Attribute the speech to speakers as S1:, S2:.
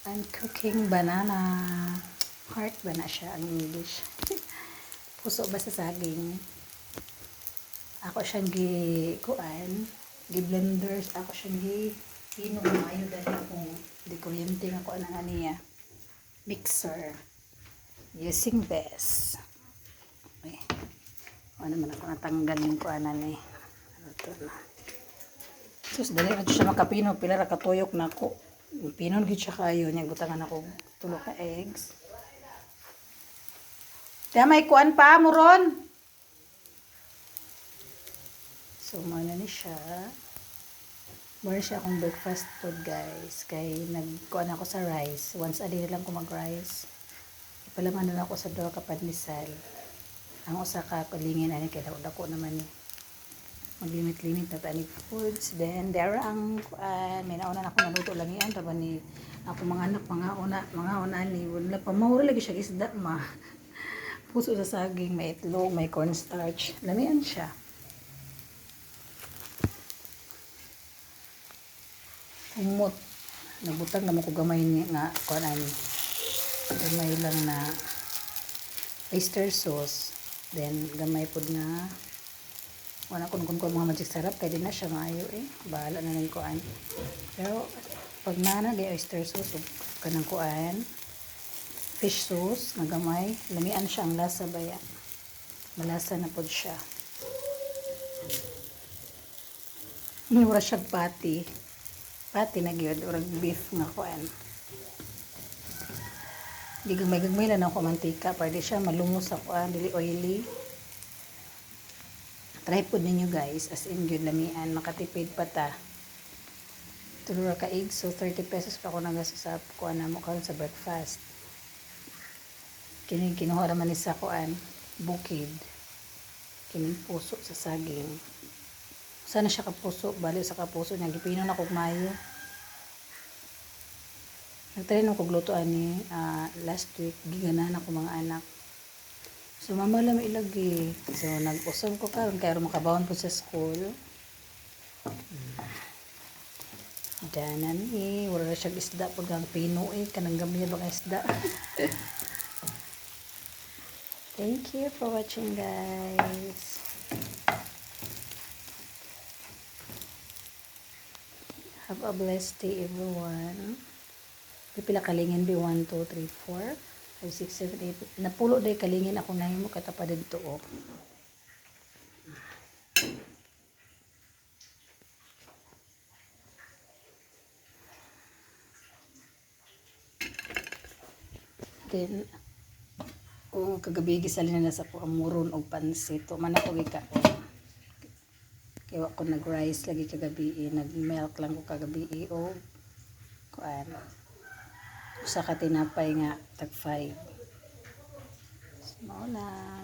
S1: I'm cooking banana. Heart ba na siya ang English? Puso ba sa saging? Ako siyang gi-blender. Ako siyang hinong mayo dahil akong di kuryente nga ko anang aniya. Mixer. Using this. Okay. Ano naman ako natanggal yung kuanan eh. Ano to na. Sus, dali na siya makapino. Pila ra katuyok na ako. Pinon gid siya kayo. Niyang butangan ako 3 ka eggs. Kaya may kuan pa, muron. So, muna ni siya. More siya akong breakfast food, guys. Kay nagkuan ako sa rice. Once a day lang ko mag-rice. Ipalaman na ako sa 2 ka pandesal. Ang usa ka kulingin ani kay dako naman ni. Maglimit-limit na tani foods. Then, there ang kuan. May nauna na ako naluto lang yan. Taba ni ako mga anak, mga una ni. Wala pa, mahura lagi siya isda, ma. Puso sa saging, may itlog, may cornstarch. Lamian siya. Umot. Nabutang naman ko gamay niya nga kuan ani. Gamay lang na oyster sauce. Then, gamay pod na wala kung mga magic sarap kaya din na siya maayo eh. Bahala na ng kuan. Pero pag nana di oyster sauce kanang kuan fish sauce nga gamay, lamian siya ang lasa baya. Malasa na pod siya. Wala siya pati. Pati na gyud urang beef nga kuan. Di gagmay lang ako mantika para di siya malumos sa kuan, dili oily. Try po ninyo guys, as in yun lamian, makatipid pa ta. 2 ka eggs, so 30 pesos pa ako nagastos sa kuan na mo karon sa breakfast. Kinuha naman ni sa kuan, bukid. Kining puso sa saging. Sana siya kapuso, bali sa kapuso niya, gipino na kog mayo. Nagtry na kog luto ani last week, giganan ako mga anak. So, mama lang ilagi. So, nag-usap ko karon kaya makabawon po sa school. Danan eh. Wala siya isda pag ang pino eh. Kanang gamay ba isda. Thank you for watching, guys. Have a blessed day, everyone. Pipila kalingin be 1, 2, 3, 4. 5, 6, 7, 8. Napulo day kalingin ako na mo katapa dito oh. Then kagabi gisalin na sa ko amuron og pansit. To man ako gikaon. Kaya ako nag-rice lagi kagabi, nag-milk lang ko kagabi o kuan. Usa ka tinapay nga tag 5. Mao na.